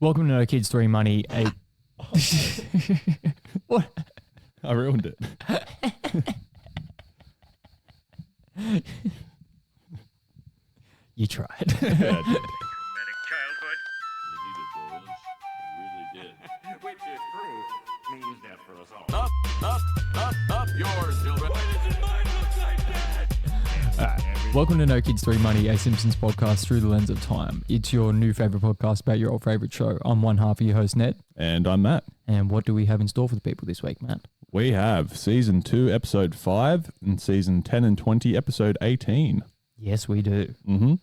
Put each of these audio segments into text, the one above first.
Welcome to No Kids 3 Money. What? I ruined it. You tried. Yeah, I did. Traumatic childhood. We needed those. We really did. Which is true. Means death for us all. Up yours, children. Welcome to No Kids 3 Money, a Simpsons podcast through the lens of time. It's your new favourite podcast about your old favourite show. I'm one half of your host, Ned. And I'm Matt. And what do we have in store for the people this week, Matt? We have Season 2, Episode 5, and Season 10 and 20, Episode 18. Yes, we do. Mm-hmm.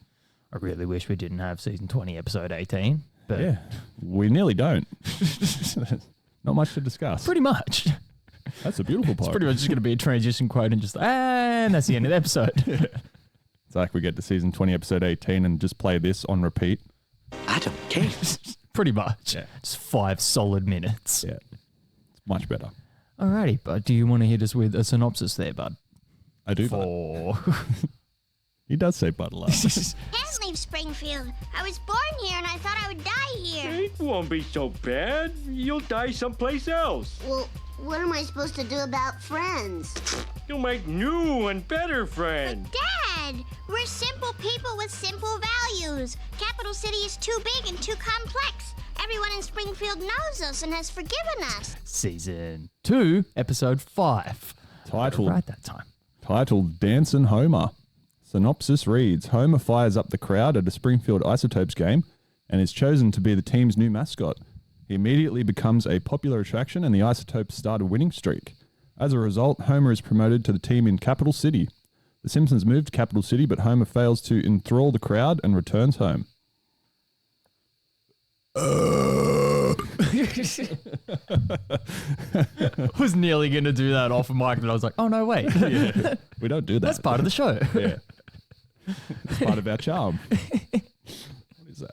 I really wish we didn't have Season 20, Episode 18. But Yeah, we nearly don't. Not much to discuss. pretty much. That's a beautiful part. It's pretty much just going to be a transition quote and just, and that's the end of the episode. It's like we get to Season 20, Episode 18 and just play this on repeat. I don't care. Pretty much. Yeah. Just 5 solid minutes. Yeah, it's much better. Alrighty, but do you want to hit us with a synopsis there, bud? I do. For... He does say bud a lot. Can't leave Springfield. I was born here and I thought I would die here. It won't be so bad. You'll die someplace else. Well, what am I supposed to do about friends? You'll make new and better friends. Dad, we're simple people with simple values. Capital City is too big and too complex. Everyone in Springfield knows us and has forgiven us. Season 2, Episode 5. Titled, Right that time. titled Dancin Homer. Synopsis reads, Homer fires up the crowd at a Springfield Isotopes game and is chosen to be the team's new mascot. He immediately becomes a popular attraction and the Isotopes start a winning streak. As a result, Homer is promoted to the team in Capital City. The Simpsons move to Capital City, but Homer fails to enthrall the crowd and returns home. I was nearly going to do that off of mic, but I was like, oh, no, wait. We don't do that. That's part of the show. Yeah. It's part of our charm. What is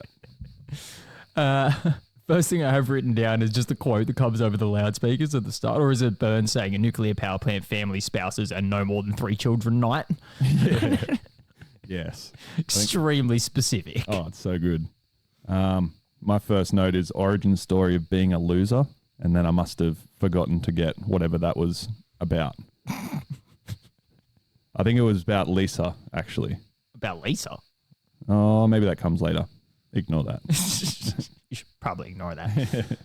that? First thing I have written down is just a quote that comes over the loudspeakers at the start, or is it Burns saying a nuclear power plant, family, spouses, and no more than 3 children night? Yes. Extremely specific. Oh, it's so good. My first note is origin story of being a loser, and then I must have forgotten to get whatever that was about. I think it was about Lisa, actually. About Lisa. Oh, maybe that comes later. Ignore that. You should probably ignore that.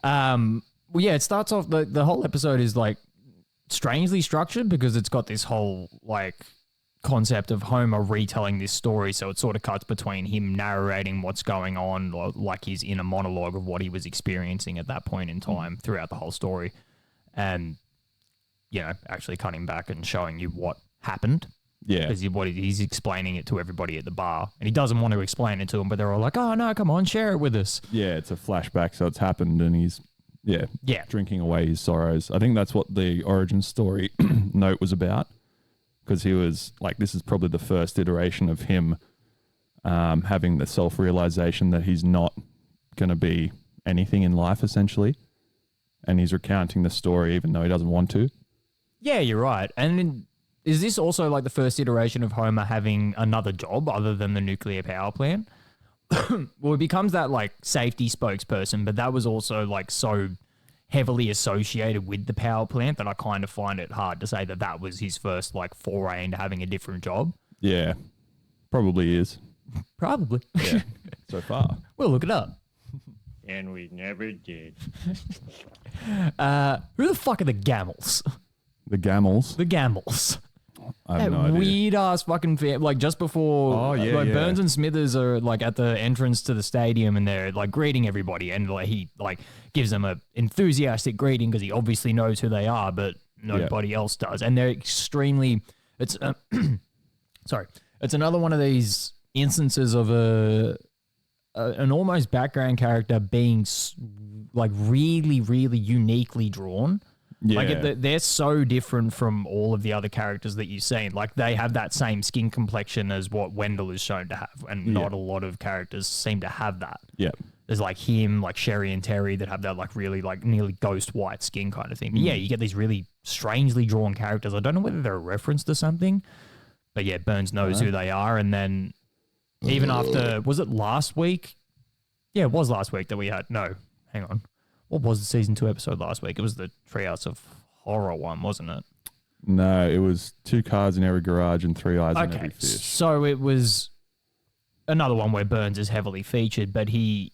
Well, yeah, it starts off, the whole episode is like strangely structured because it's got this whole like concept of Homer retelling this story. So it sort of cuts between him narrating what's going on, like he's in a monologue of what he was experiencing at that point in time throughout the whole story. And, you know, actually cutting back and showing you what happened. Yeah. Because he's explaining it to everybody at the bar. And he doesn't want to explain it to them, but they're all like, oh, no, come on, share it with us. Yeah, it's a flashback, so it's happened, and he's, Yeah. drinking away his sorrows. I think that's what the origin story note was about, because he was, like, this is probably the first iteration of him having the self-realization that he's not going to be anything in life, essentially. And he's recounting the story even though he doesn't want to. Yeah, you're right. And is this also like the first iteration of Homer having another job other than the nuclear power plant? Well, it becomes that like safety spokesperson, but that was also like so heavily associated with the power plant that I kind of find it hard to say that that was his first like foray into having a different job. Yeah, probably is. Probably. Yeah, so far. We'll look it up. And we never did. Who the fuck are the Gamels? The Gamels. The Gamels. I have no idea. Weird ass fucking like just before like Burns and Smithers are like at the entrance to the stadium and they're like greeting everybody and like he like gives them a enthusiastic greeting because he obviously knows who they are but nobody else does, and they're extremely it's sorry, it's another one of these instances of an almost background character being like really uniquely drawn. Yeah. Like they're so different from all of the other characters that you've seen. Like they have that same skin complexion as what Wendell is shown to have, and not a lot of characters seem to have that. Yeah. There's like him, like Sherry and Terry that have that like really like nearly ghost white skin kind of thing. But yeah, you get these really strangely drawn characters. I don't know whether they're a reference to something, but yeah, Burns knows who they are. And then even after, was it last week? Yeah, it was last week that we had. No, hang on. What was the season 2 episode last week? It was the Treehouse of Horror one, wasn't it? No, it was 2 cars in every garage and 3 eyes in every fish. So it was another one where Burns is heavily featured, but he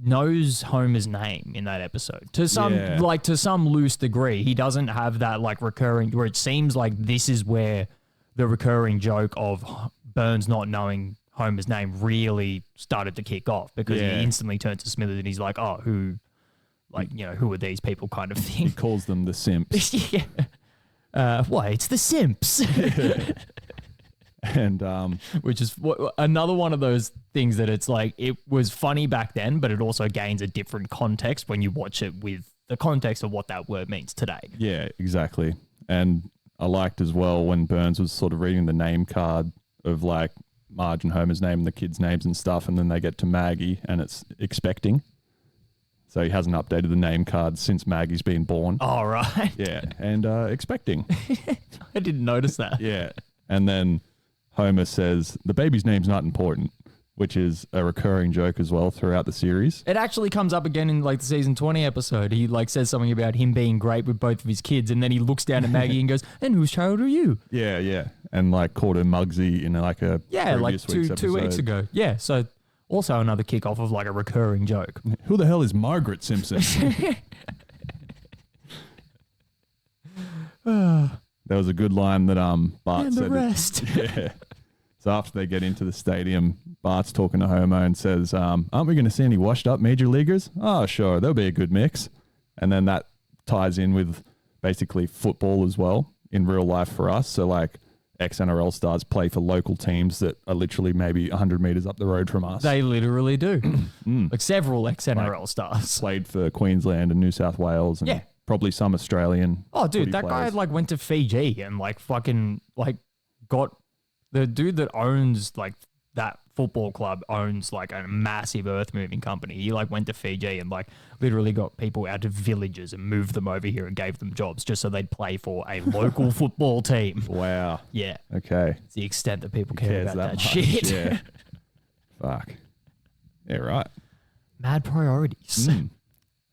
knows Homer's name in that episode to some loose degree. He doesn't have that like recurring where it seems like this is where the recurring joke of Burns not knowing Homer's name really started to kick off, because he instantly turns to Smithers and he's like, oh, who are these people kind of thing. He calls them the Simps. Yeah. Why? It's the Simps. And which is another one of those things that it's like, it was funny back then, but it also gains a different context when you watch it with the context of what that word means today. Yeah, exactly. And I liked as well when Burns was sort of reading the name card of like Marge and Homer's name and the kids' names and stuff, and then they get to Maggie and it's expecting. So he hasn't updated the name card since Maggie's been born. Oh, right. Yeah, and expecting. I didn't notice that. Yeah. And then Homer says, the baby's name's not important, which is a recurring joke as well throughout the series. It actually comes up again in like the season 20 episode. He like says something about him being great with both of his kids, and then he looks down at Maggie and goes, and whose child are you? Yeah, yeah. And like called her Muggsy in like a previous week's two weeks ago. Yeah, so also another kickoff of like a recurring joke. Who the hell is Margaret Simpson? There was a good line that Bart and said. The rest. Yeah. So after they get into the stadium, Bart's talking to Homer and says, aren't we going to see any washed up major leaguers? Oh, sure. There'll be a good mix. And then that ties in with basically football as well in real life for us. So like ex-NRL stars play for local teams that are literally maybe 100 meters up the road from us. They literally do. Like several ex-NRL stars. Played for Queensland and New South Wales and probably some Australian. Oh, dude, that players. guy like went to Fiji and like fucking like got the dude that owns like that football club owns like a massive earth moving company. He like went to Fiji and like literally got people out of villages and moved them over here and gave them jobs just so they'd play for a local football team. Wow. Yeah. Okay. It's the extent that people care about that much? shit. Yeah. Fuck. Yeah, right. Mad priorities.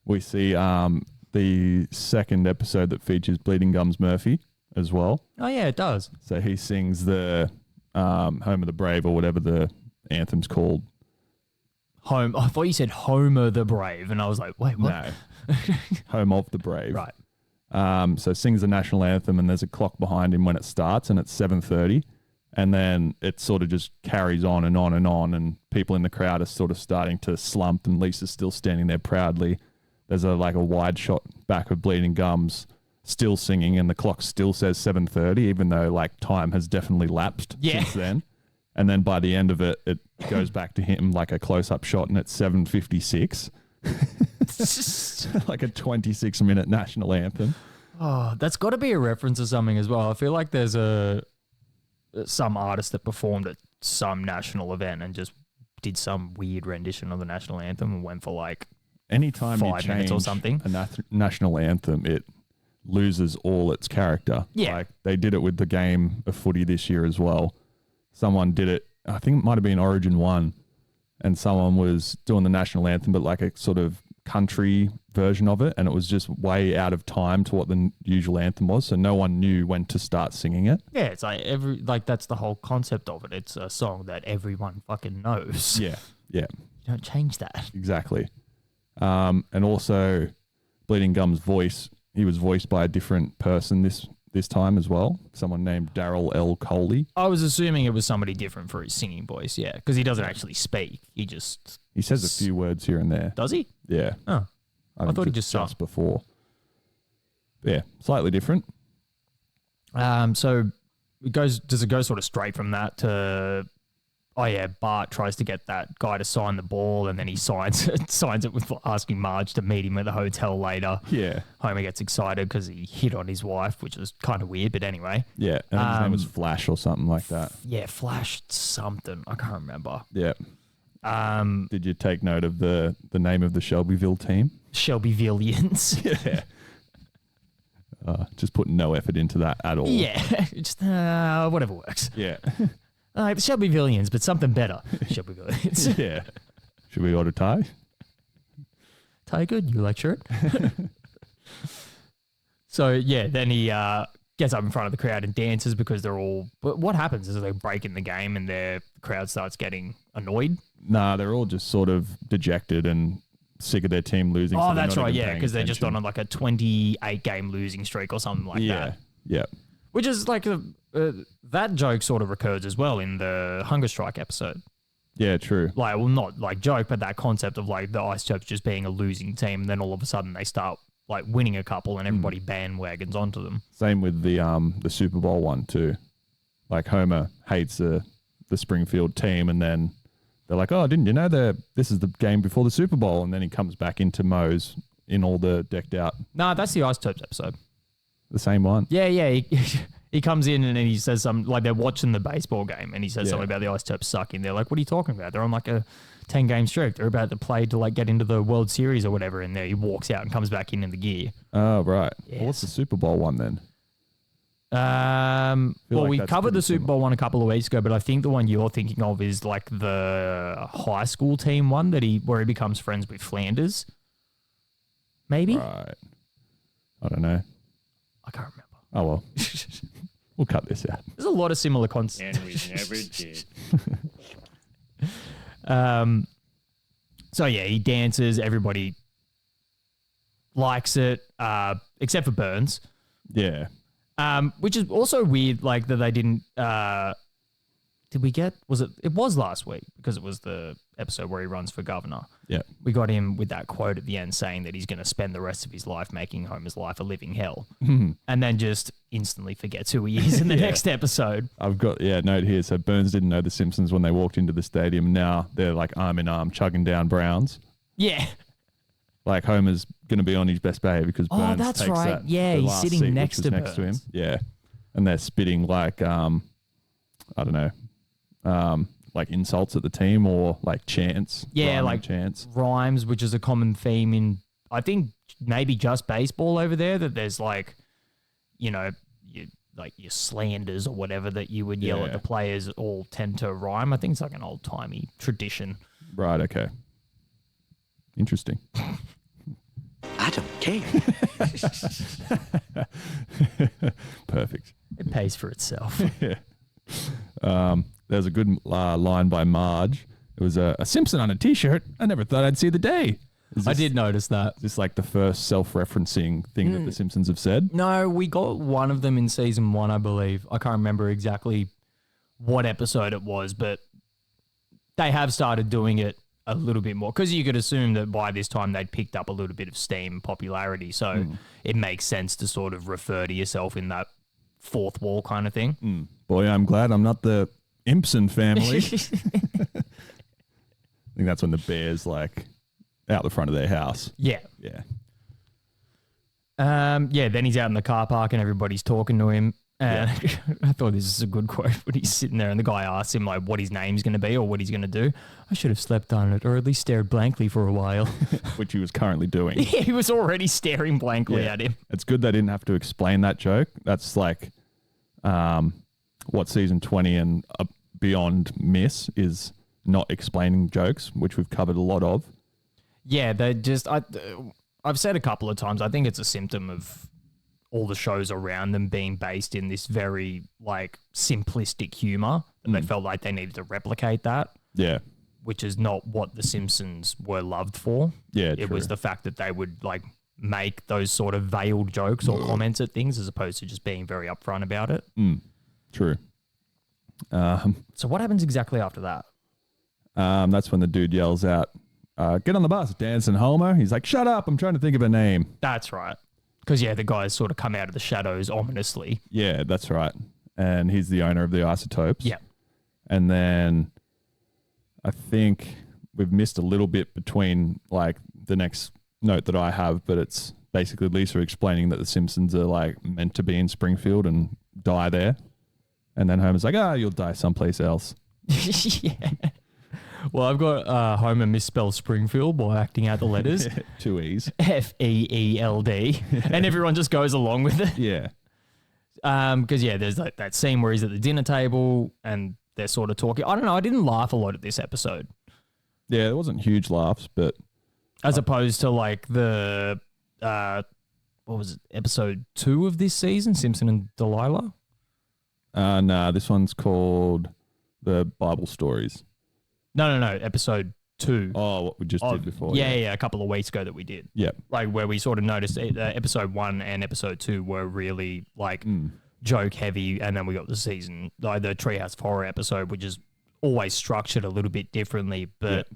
We see the second episode that features Bleeding Gums Murphy as well. Oh yeah, it does. So he sings the Homer the Brave or whatever the anthem's called. I thought you said Homer the Brave, and I was like, wait, what? No. Home of the Brave. Right. So sings the national anthem, and there's a clock behind him when it starts, and it's 7:30. And then it sort of just carries on and on and on, and people in the crowd are sort of starting to slump, and Lisa's still standing there proudly. There's a wide shot back of Bleeding Gums still singing, and the clock still says 7:30, even though like time has definitely lapsed since then. And then by the end of it, it goes back to him like a close-up shot, and it's 7:56. Like a 26-minute national anthem. Oh, that's got to be a reference to something as well. I feel like there's some artist that performed at some national event and just did some weird rendition of the national anthem and went for like anytime 5 you change minutes or something. A national anthem, it loses all its character. Yeah. Like they did it with the game of footy this year as well. Someone did it, I think it might have been Origin 1, and someone was doing the national anthem, but like a sort of country version of it, and it was just way out of time to what the usual anthem was, so no one knew when to start singing it. Yeah, it's like that's the whole concept of it. It's a song that everyone fucking knows. Yeah, yeah. You don't change that. Exactly. And also Bleeding Gums' voice, he was voiced by a different person this time as well. Someone named Daryl L. Coley. I was assuming it was somebody different for his singing voice, yeah, because he doesn't actually speak. He says a few words here and there. Does he? Yeah. Oh, I thought he just sung. Before. Yeah, slightly different. So does it go sort of straight from that to, oh yeah, Bart tries to get that guy to sign the ball, and then he signs it with asking Marge to meet him at the hotel later. Yeah. Homer gets excited because he hit on his wife, which was kind of weird, but anyway. Yeah, and his name was Flash or something like that. Yeah, Flash something. I can't remember. Yeah. Did you take note of the name of the Shelbyville team? Shelbyvillians. Yeah. Just putting no effort into that at all. Yeah, just whatever works. Yeah. The Shelbyvillians, but something better. Shelbyvillians. Yeah. Should we order Thai? Thai good, you lecture it. So yeah, then he gets up in front of the crowd and dances because they're all. But what happens is they break in the game and the crowd starts getting annoyed. Nah, they're all just sort of dejected and sick of their team losing. Oh, so they're that's not right, even yeah, paying because they're just attention. on like a 28 game losing streak or something like that. Yeah. Which is like that joke sort of recurs as well in the Hunger Strike episode. Yeah, true. Like, well, not like joke, but that concept of like the Isotopes just being a losing team, and then all of a sudden they start like winning a couple, and everybody bandwagons onto them. Same with the Super Bowl one too. Like Homer hates the Springfield team, and then they're like, "Oh, didn't you know this is the game before the Super Bowl?" And then he comes back into Moe's in all the decked out. No, that's the Isotopes episode. The same one. Yeah. He comes in and then he says something like they're watching the baseball game, and he says something about the Isotopes sucking. They're like, "What are you talking about? They're on like a 10-game streak. They're about to play to like get into the World Series or whatever." And there he walks out and comes back in the gear. Oh, right. Yes. Well, what's the Super Bowl one then? Well, like we that's covered the pretty Super similar. Bowl one a couple of weeks ago, but I think the one you're thinking of is like the high school team one where he becomes friends with Flanders. Maybe? Right. I don't know. I can't remember. Oh, well. We'll cut this out. There's a lot of similar concepts. And we never did. So yeah, he dances. Everybody likes it, except for Burns. Yeah. Which is also weird, like that they didn't. Did we get? Was it? It was last week because it was the episode where he runs for governor. Yeah. We got him with that quote at the end saying that he's going to spend the rest of his life making Homer's life a living hell, and then just instantly forgets who he is in the next episode. I've got, note here. So Burns didn't know the Simpsons when they walked into the stadium. Now they're like arm in arm chugging down Browns. Yeah. Like Homer's going to be on his best behavior because Burns that's takes right. that. Yeah, the he's last sitting seat, next which to was next to him. Burns. Yeah. And they're spitting like, I don't know, like insults at the team or like chants. Yeah, rhyming like chants. rhymes, which is a common theme in, I think, maybe just baseball over there, that there's like, your slanders or whatever that you would yell at the players all tend to rhyme. I think it's like an old-timey tradition. Right, okay. Interesting. I don't care. Perfect. It pays for itself. There's a good line by Marge. It was a Simpson on a T-shirt. I never thought I'd see the day. I did notice that. Is this like the first self-referencing thing that the Simpsons have said? No, we got one of them in season 1, I believe. I can't remember exactly what episode it was, but they have started doing it a little bit more because you could assume that by this time they'd picked up a little bit of steam popularity. So it makes sense to sort of refer to yourself in that fourth wall kind of thing. Boy, I'm glad I'm not the Impson family. I think that's when the bear's like out the front of their house. Yeah. Yeah. Then he's out in the car park and everybody's talking to him. And I thought this is a good quote when he's sitting there and the guy asks him like what his name's going to be or what he's going to do. I should have slept on it or at least stared blankly for a while. Which he was currently doing. Yeah, he was already staring blankly Yeah. at him. It's good they didn't have to explain that joke. That's like what season 20 and beyond miss is not explaining jokes, which we've covered a lot of. Yeah, they just I've said a couple of times, I think it's a symptom of all the shows around them being based in this very like simplistic humor, and they felt like they needed to replicate that. Yeah. Which is not what The Simpsons were loved for. Yeah, It true. was the fact that they would like make those sort of veiled jokes or comments at things as opposed to just being very upfront about it. True. So what happens exactly after that? That's when the dude yells out, get on the bus, Dancin Homer. He's like, shut up, I'm trying to think of a name. That's right. Because, yeah, the guys sort of come out of the shadows ominously. Yeah, that's right. And he's the owner of the Isotopes. Yeah. And then I think we've missed a little bit between like the next note that I have, but it's basically Lisa explaining that the Simpsons are like meant to be in Springfield and die there. And then Homer's like, you'll die someplace else. Yeah. Well, I've got Homer misspells Springfield by acting out the letters. 2 E's. Feld. And everyone just goes along with it. Yeah. Because, there's like that scene where he's at the dinner table and they're sort of talking. I don't know. I didn't laugh a lot at this episode. Yeah, there wasn't huge laughs, but As opposed to like the, what was it, episode 2 of this season, Simpson and Delilah? nah, this one's called the Bible Stories. No, episode 2. Oh, what we just did before. Yeah, a couple of weeks ago that we did. Yeah. Like where we sort of noticed episode 1 and episode 2 were really like joke heavy, and then we got the season, like the Treehouse of Horror episode, which is always structured a little bit differently. But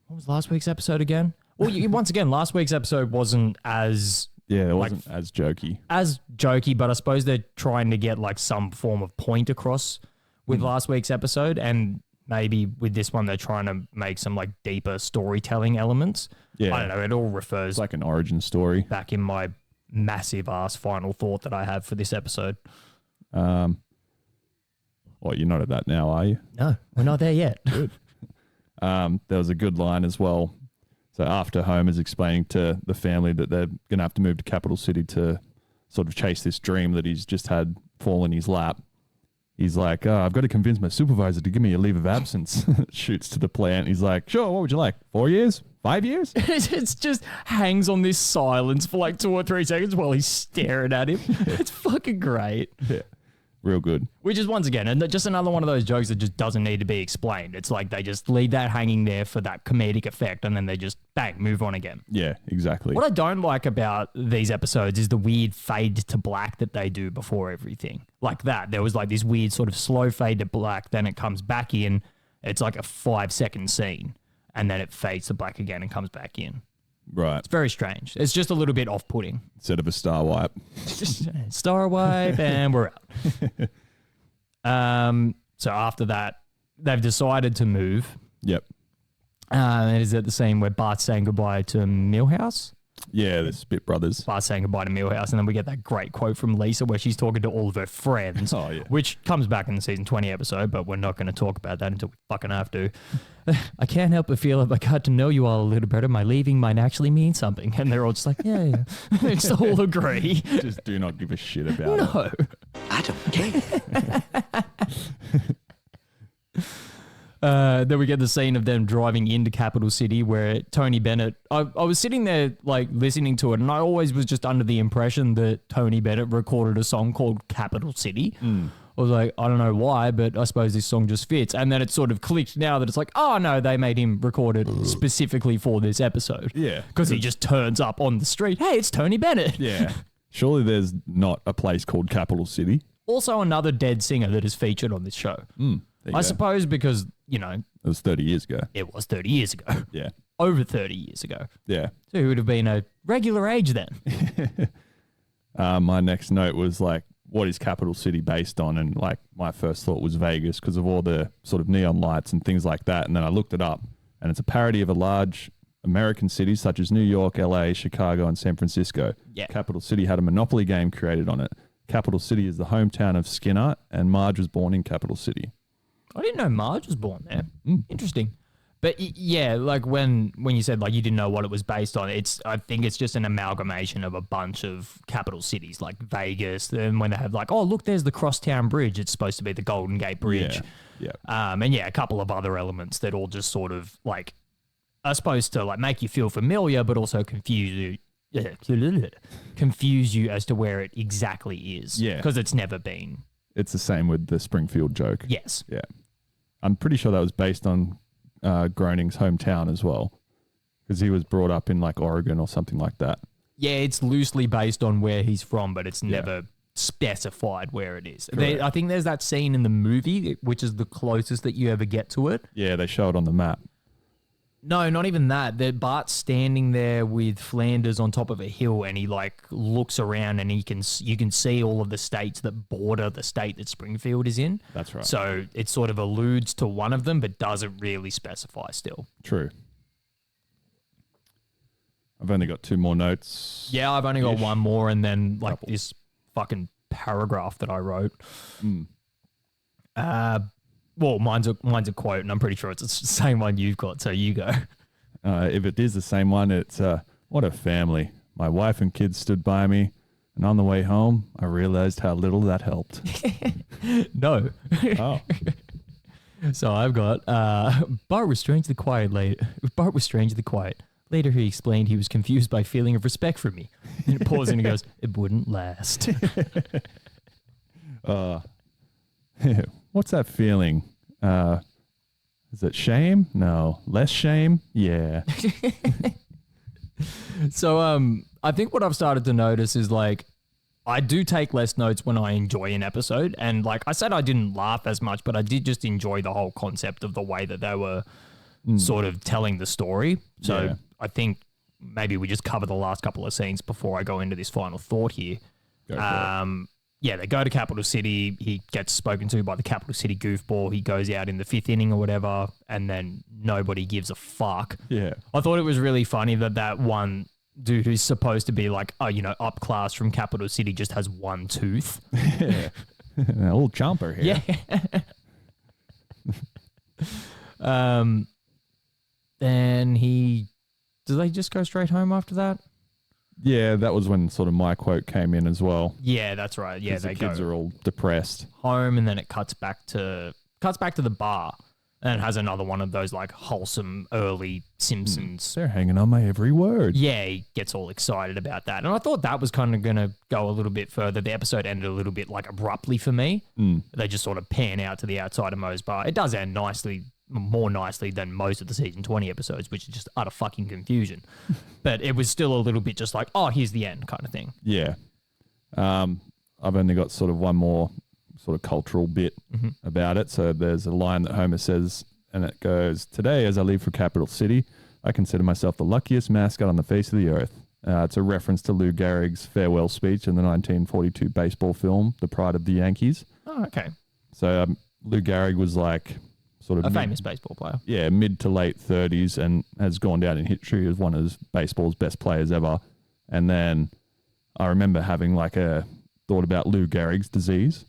what was last week's episode again? Well, once again, last week's episode wasn't as... Yeah, it wasn't as jokey. But I suppose they're trying to get like some form of point across with last week's episode, and maybe with this one they're trying to make some like deeper storytelling elements. Yeah. I don't know. It all refers It's like an origin story. back in my massive ass final thought that I have for this episode. Well, you're not at that now, are you? No, we're not there yet. Good. There was a good line as well. So after Homer's explaining to the family that they're going to have to move to Capital City to sort of chase this dream that he's just had fall in his lap, he's like, I've got to convince my supervisor to give me a leave of absence. Shoots to the plant. He's like, sure, what would you like? 4 years? 5 years? It's just hangs on this silence for like 2 or 3 seconds while he's staring at him. It's fucking great. Yeah. Real good. Which is, once again, and just another one of those jokes that just doesn't need to be explained. It's like they just leave that hanging there for that comedic effect, and then they just, bang, move on again. Yeah, exactly. What I don't like about these episodes is the weird fade to black that they do before everything. Like that. There was like this weird sort of slow fade to black, then it comes back in. It's like a 5-second scene, and then it fades to black again and comes back in. Right. It's very strange. It's just a little bit off-putting. Instead of a star wipe. Star wipe, and we're out. So after that, they've decided to move. Yep. And is it the scene where Bart's saying goodbye to Milhouse? Yeah, the Spit Brothers. Bart's saying goodbye to Milhouse, and then we get that great quote from Lisa where she's talking to all of her friends, which comes back in the season 20 episode, but we're not going to talk about that until we fucking have to. I can't help but feel if I got to know you all a little better, my leaving might actually mean something. And they're all just like, yeah. They just all agree. Just do not give a shit about it. No. I don't care. Then we get the scene of them driving into Capital City where Tony Bennett, I was sitting there like listening to it, and I always was just under the impression that Tony Bennett recorded a song called Capital City. I was like, I don't know why, but I suppose this song just fits. And then it sort of clicked now that it's like, oh no, they made him record it specifically for this episode. Yeah. Because he just turns up on the street. Hey, it's Tony Bennett. Yeah. Surely there's not a place called Capital City. Also another dead singer that is featured on this show. I suppose because, you know, it was 30 years ago. It was 30 years ago. Yeah. Over 30 years ago. Yeah. So he would have been a regular age then. My next note was like, what is Capital City based on? And like my first thought was Vegas because of all the sort of neon lights and things like that. And then I looked it up, and it's a parody of a large American cities such as New York, LA, Chicago, and San Francisco. Yeah. Capital City had a Monopoly game created on it. Capital City is the hometown of Skinner, and Marge was born in Capital City. I didn't know Marge was born there. Interesting. But yeah, like when you said like you didn't know what it was based on, I think it's just an amalgamation of a bunch of capital cities like Vegas. And when they have like, oh look, there's the Crosstown Bridge. It's supposed to be the Golden Gate Bridge. Yeah. And yeah, a couple of other elements that all just sort of like are supposed to like make you feel familiar, but also confuse you as to where it exactly is. Yeah. Because it's never been. It's the same with the Springfield joke. Yes. Yeah. I'm pretty sure that was based on Groening's hometown as well, because he was brought up in like Oregon or something like that. Yeah, it's loosely based on where he's from, but it's never specified where it is. I think there's that scene in the movie, which is the closest that you ever get to it. Yeah, they show it on the map. No, not even that. Bart's standing there with Flanders on top of a hill, and he like looks around, and you can see all of the states that border the state that Springfield is in. That's right. So it sort of alludes to one of them, but doesn't really specify still. True. I've only got 2 more notes. Yeah, I've only got one more, and then like this fucking paragraph that I wrote. Well, mine's a quote, and I'm pretty sure it's the same one you've got, so you go. If it is the same one, it's, what a family. My wife and kids stood by me, and on the way home, I realized how little that helped. No. Oh. So I've got Bart was strangely quiet later. Bart was strangely quiet. Later, he explained he was confused by feeling of respect for me. And it pauses and he goes, "It wouldn't last." What's that feeling? Is it shame? No. Less shame? Yeah. So I think what I've started to notice is like I do take less notes when I enjoy an episode. And like I said, I didn't laugh as much, but I did just enjoy the whole concept of the way that they were sort of telling the story. So Yeah. I think maybe we just cover the last couple of scenes before I go into this final thought here. Go for it. Yeah, they go to Capital City. He gets spoken to by the Capital City goofball. He goes out in the 5th inning or whatever, and then nobody gives a fuck. Yeah. I thought it was really funny that one dude who's supposed to be like, up class from Capital City just has one tooth. Yeah. An old chomper here. Yeah. Then do they just go straight home after that? Yeah, that was when sort of my quote came in as well. Yeah, that's right. Yeah, 'Cause they the kids go are all depressed. home, and then it cuts back to the bar, and it has another one of those like wholesome early Simpsons. They're hanging on my every word. Yeah, he gets all excited about that, and I thought that was kind of going to go a little bit further. The episode ended a little bit like abruptly for me. They just sort of pan out to the outside of Moe's bar. It does end nicely. More nicely than most of the season 20 episodes, which is just utter fucking confusion. But it was still a little bit just like, oh, here's the end kind of thing. Yeah. I've only got sort of one more sort of cultural bit about it. So there's a line that Homer says, and it goes, "Today, as I leave for Capital City, I consider myself the luckiest mascot on the face of the earth." It's a reference to Lou Gehrig's farewell speech in the 1942 baseball film, The Pride of the Yankees. Oh, okay. So Lou Gehrig was like sort of A famous baseball player. Yeah, mid to late 30s, and has gone down in history as one of baseball's best players ever. And then I remember having like a thought about Lou Gehrig's disease,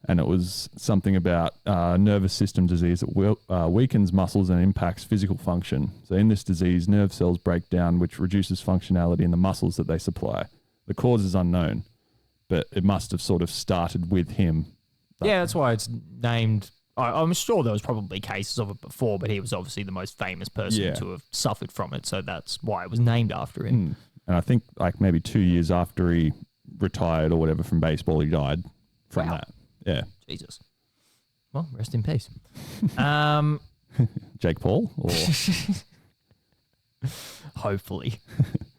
and it was something about nervous system disease that weakens muscles and impacts physical function. So in this disease, nerve cells break down, which reduces functionality in the muscles that they supply. The cause is unknown, but it must have sort of started with him. Yeah, that's why it's named. I'm sure there was probably cases of it before, but he was obviously the most famous person to have suffered from it, so that's why it was named after him. And I think like maybe 2 years after he retired or whatever from baseball, he died from that. Yeah. Jesus. Well, rest in peace. Jake Paul? Or Hopefully.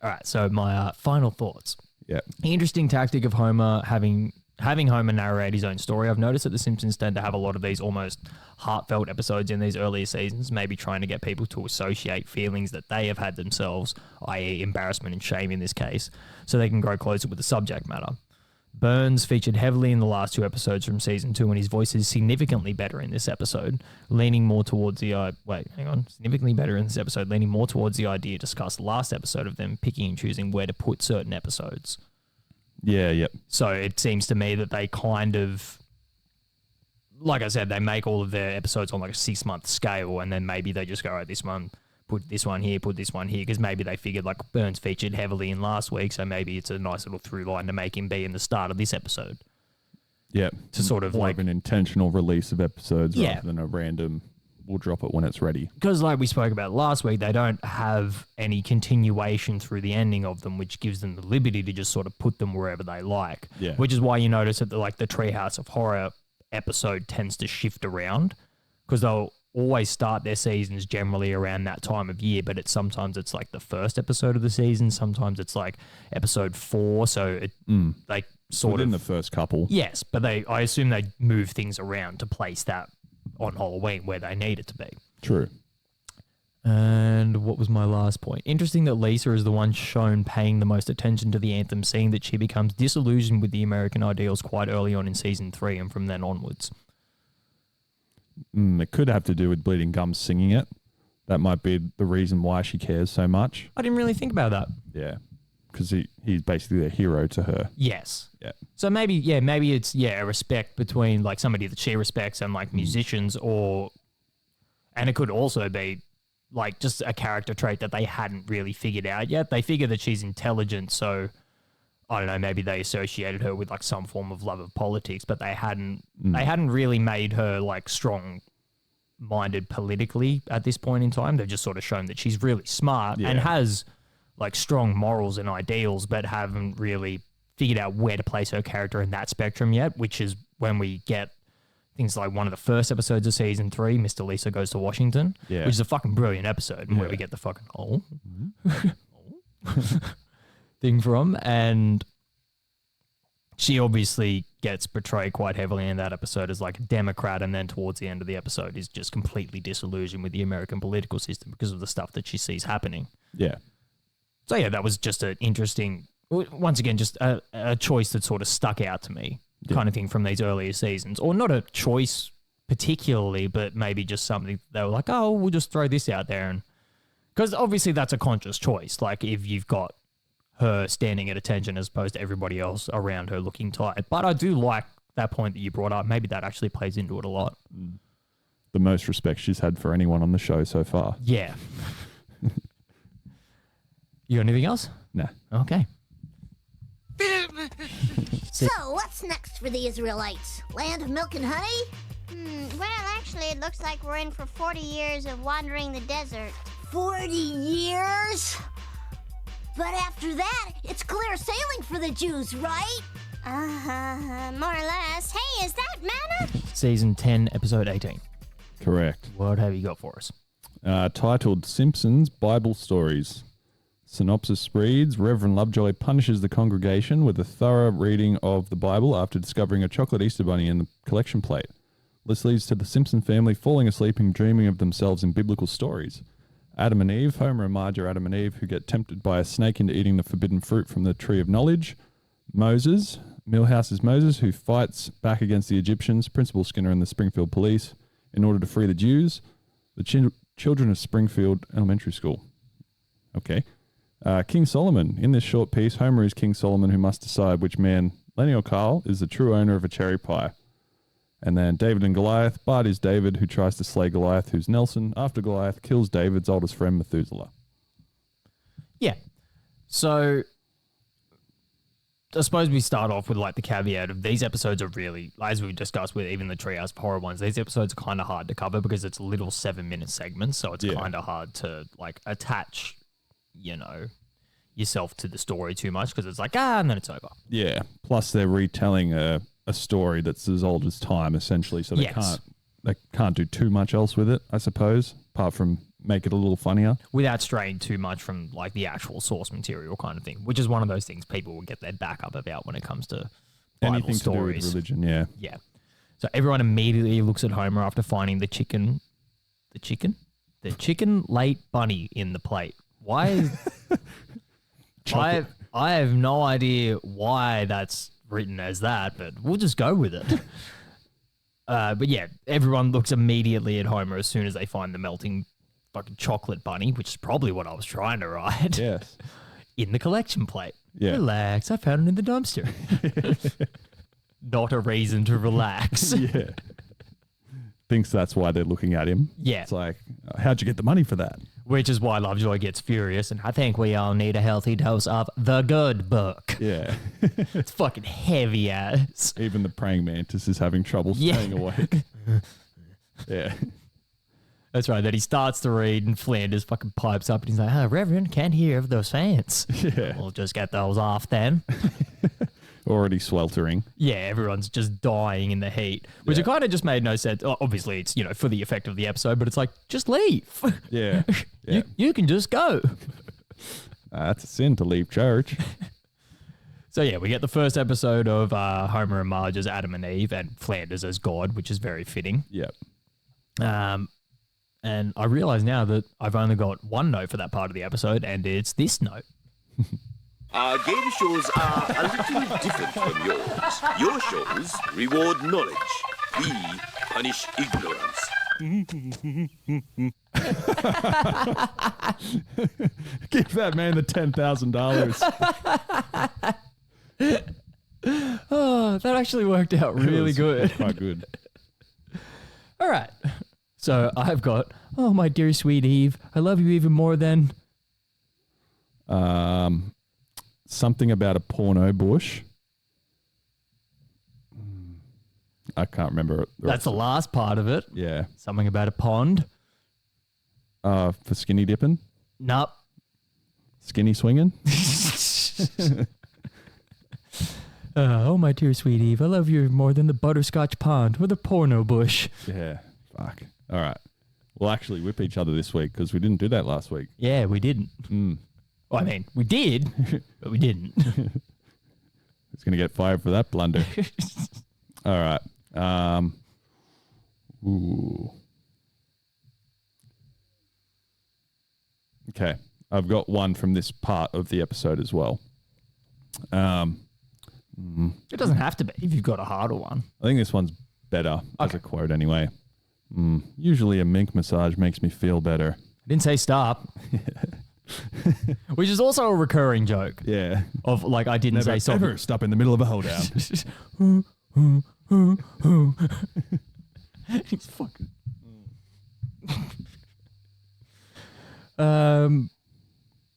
All right, so my final thoughts. yeah. Interesting tactic of Homer having Homer narrate his own story. I've noticed that The Simpsons tend to have a lot of these almost heartfelt episodes in these earlier seasons, maybe trying to get people to associate feelings that they have had themselves, i.e. embarrassment and shame in this case, so they can grow closer with the subject matter. Burns featured heavily in the last 2 episodes from season 2, and his voice is significantly better in this episode, leaning more towards the significantly better in this episode, leaning more towards the idea discussed last episode of them picking and choosing where to put certain episodes. Yeah, yep. So it seems to me that they kind of, like I said, they make all of their episodes on like a 6-month scale, and then maybe they just go, all right, this one, put this one here, because maybe they figured like Burns featured heavily in last week, so maybe it's a nice little through line to make him be in the start of this episode. Yeah. To sort of more like of an intentional release of episodes Yeah. rather than a random, we'll drop it when it's ready. because like we spoke about last week, they don't have any continuation through the ending of them, which gives them the liberty to just sort of put them wherever they like. Yeah. Which is why you notice that the Treehouse of Horror episode tends to shift around, because they'll always start their seasons generally around that time of year, but sometimes it's like the first episode of the season, sometimes it's like episode 4, so they sort Within of the first couple. yes, but I assume they move things around to place that on Halloween where they need it to be. True. And what was my last point? Interesting that Lisa is the one shown paying the most attention to the anthem, seeing that she becomes disillusioned with the American ideals quite early on in season 3 and from then onwards. It could have to do with Bleeding Gums singing it. That might be the reason why she cares so much. I didn't really think about that. Yeah. Because he's basically a hero to her. Yes. Yeah. So maybe it's a respect between like somebody that she respects and like musicians, and it could also be like just a character trait that they hadn't really figured out yet. They figure that she's intelligent, so I don't know, maybe they associated her with like some form of love of politics, but they hadn't really made her like strong minded politically at this point in time. They've just sort of shown that she's really smart and has like strong morals and ideals, but haven't really figured out where to place her character in that spectrum yet, which is when we get things like one of the first episodes of season 3, Mr. Lisa Goes to Washington, which is a fucking brilliant episode, and where we get the fucking thing from. And she obviously gets portrayed quite heavily in that episode as like a Democrat, and then towards the end of the episode is just completely disillusioned with the American political system because of the stuff that she sees happening. Yeah. So yeah, that was just an interesting, once again, just a choice that sort of stuck out to me, kind of thing from these earlier seasons. Or not a choice particularly, but maybe just something they were like, oh, we'll just throw this out there. And because obviously that's a conscious choice. Like if you've got her standing at attention as opposed to everybody else around her looking tight. But I do like that point that you brought up. Maybe that actually plays into it a lot. The most respect she's had for anyone on the show so far. Yeah. You got anything else? Nah. Okay. So, what's next for the Israelites? Land of milk and honey? Well, actually, it looks like we're in for 40 years of wandering the desert. 40 years? But after that, it's clear sailing for the Jews, right? More or less. Hey, is that manna? Season 10, episode 18. Correct. What have you got for us? Titled Simpsons Bible Stories. Synopsis reads, Reverend Lovejoy punishes the congregation with a thorough reading of the Bible after discovering a chocolate Easter bunny in the collection plate. This leads to the Simpson family falling asleep and dreaming of themselves in biblical stories. Adam and Eve, Homer and Marge are Adam and Eve, who get tempted by a snake into eating the forbidden fruit from the tree of knowledge. Moses, Milhouse is Moses, who fights back against the Egyptians, Principal Skinner and the Springfield police, in order to free the Jews. The children of Springfield Elementary School. Okay. King Solomon. In this short piece, Homer is King Solomon who must decide which man, Lenny or Carl, is the true owner of a cherry pie. And then David and Goliath. Bart is David, who tries to slay Goliath, who's Nelson, after Goliath kills David's oldest friend, Methuselah. Yeah. So I suppose we start off with like the caveat of these episodes are really, as we discussed with even the Treehouse of Horror ones, these episodes are kind of hard to cover because it's little 7-minute segments. So it's kind of hard to like attach, you know, yourself to the story too much because it's like, and then it's over. Yeah. Plus they're retelling a story that's as old as time, essentially. So they can't do too much else with it, I suppose, apart from make it a little funnier. Without straying too much from like the actual source material kind of thing, which is one of those things people will get their back up about when it comes to Bible anything stories. To do with religion, yeah. Yeah. So everyone immediately looks at Homer after finding the chicken late bunny in the plate. Why is I have no idea why that's written as that, but we'll just go with it. But yeah, everyone looks immediately at Homer as soon as they find the melting fucking chocolate bunny, which is probably what I was trying to write. Yes. In the collection plate. Yeah. Relax, I found it in the dumpster. Not a reason to relax. Yeah. Thinks that's why they're looking at him. Yeah. It's like, how'd you get the money for that? Which is why Lovejoy gets furious, and I think we all need a healthy dose of the good book. Yeah. It's fucking heavy ass. Even the praying mantis is having trouble staying awake. Yeah. That's right. Then he starts to read, and Flanders fucking pipes up, and he's like, Reverend, can't hear of those fans. Yeah. We'll just get those off then. Already sweltering. Yeah, everyone's just dying in the heat, which it kind of just made no sense. Obviously, it's, you know, for the effect of the episode, but it's like, just leave. Yeah. Yeah. You can just go. That's a sin to leave church. So yeah, we get the first episode of Homer and Marge as Adam and Eve, and Flanders as God, which is very fitting. Yep. And I realize now that I've only got one note for that part of the episode, and it's this note. Our game shows are a little different from yours. Your shows reward knowledge. We punish ignorance. Give that man the $10,000. Oh, that actually worked out really good. Quite good. All right. So I've got, my dear sweet Eve, I love you even more than... Something about a porno bush. I can't remember. That's the last part of it. Yeah. Something about a pond. For skinny dipping? Nope. Skinny swinging? Oh, my dear sweet Eve, I love you more than the butterscotch pond or the porno bush. Yeah. Fuck. All right. We'll actually whip each other this week because we didn't do that last week. Yeah, we didn't. Well, I mean, we did, but we didn't. Who's going to get fired for that blunder? All right. Ooh. Okay. I've got one from this part of the episode as well. It doesn't have to be if you've got a harder one. I think this one's better as a quote anyway. Usually a mink massage makes me feel better. I didn't say stop. Which is also a recurring joke. Yeah. Of like, I didn't say stop. Never stop in the middle of a hoedown. He's fucking.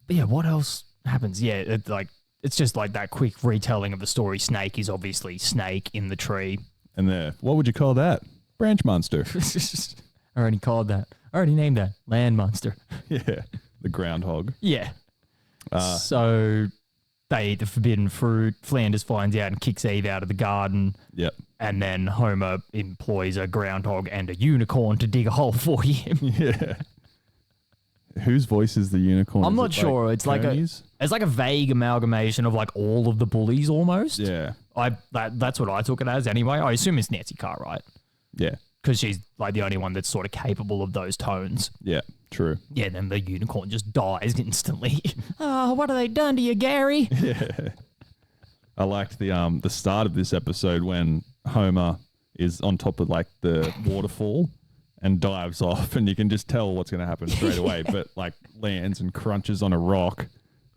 Yeah, what else happens? Yeah, it's just like that quick retelling of the story. Snake is obviously Snake in the tree. And what would you call that? Branch monster. I already called that. I already named that. Land monster. Yeah. The groundhog. Yeah. So they eat the forbidden fruit. Flanders finds out and kicks Eve out of the garden. Yep. And then Homer employs a groundhog and a unicorn to dig a hole for him. Yeah. Whose voice is the unicorn? I'm Is not it sure. It's Kearney's? like a vague amalgamation of like all of the bullies almost. Yeah. That's what I took it as anyway. I assume it's Nancy Cartwright Yeah. because she's like the only one that's sort of capable of those tones. Yeah. True. Yeah, then the unicorn just dies instantly. Oh, what have they done to you, Gary? Yeah. I liked the start of this episode when Homer is on top of like the waterfall and dives off, and you can just tell what's going to happen straight away, but like lands and crunches on a rock.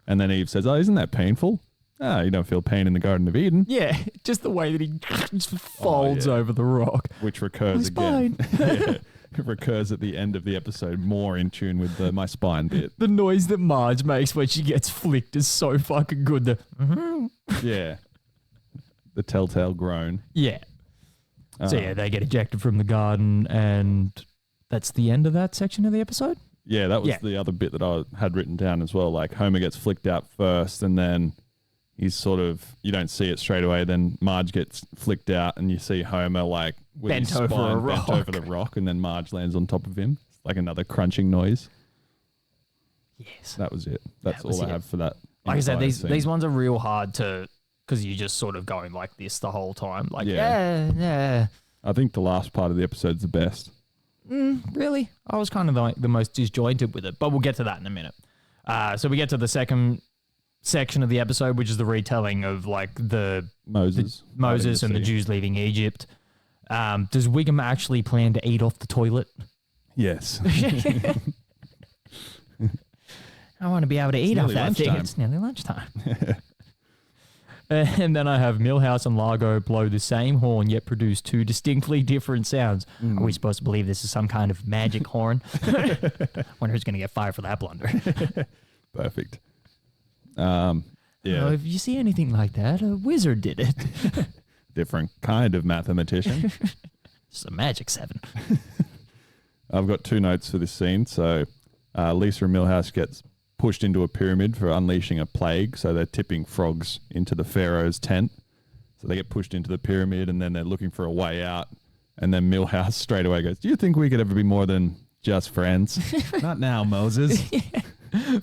And then Eve says, "Oh, isn't that painful?" "Ah, you don't feel pain in the Garden of Eden." Yeah, just the way that he just folds over the rock. Which recurs again. Yeah, it recurs at the end of the episode, more in tune with my spine bit. The noise that Marge makes when she gets flicked is so fucking good. Yeah. The telltale groan. Yeah. So yeah, they get ejected from the garden, and that's the end of that section of the episode? Yeah, that was the other bit that I had written down as well. Like Homer gets flicked out first, and then he's sort of, you don't see it straight away. Then Marge gets flicked out, and you see Homer like with bent his over spine a rock. bent over the rock, and then Marge lands on top of him. It's like another crunching noise. Yes. That was it. That's all I have for that. Like I said, entire these scene. ones are real hard to, because you're just sort of going like this the whole time. Like, Yeah. yeah. I think the last part of the episode's the best. Really? I was kind of like the most disjointed with it, but we'll get to that in a minute. So we get to the second section of the episode, which is the retelling of like the Moses and the Jews leaving Egypt. Does Wiggum actually plan to eat off the toilet? Yes. I want to be able to eat off nearly that thing. lunchtime. It's nearly lunchtime. And then I have Milhouse and Largo blow the same horn yet produce two distinctly different sounds. Are we supposed to believe this is some kind of magic horn? Wonder who's going to get fired for that blunder. Perfect. Yeah. If you see anything like that, a wizard did it. Different kind of mathematician. It's a magic 7. I've got 2 notes for this scene. So Lisa and Milhouse gets pushed into a pyramid for unleashing a plague. So they're tipping frogs into the pharaoh's tent. So they get pushed into the pyramid, and then they're looking for a way out. And then Milhouse straight away goes, "Do you think we could ever be more than just friends?" "Not now, Moses."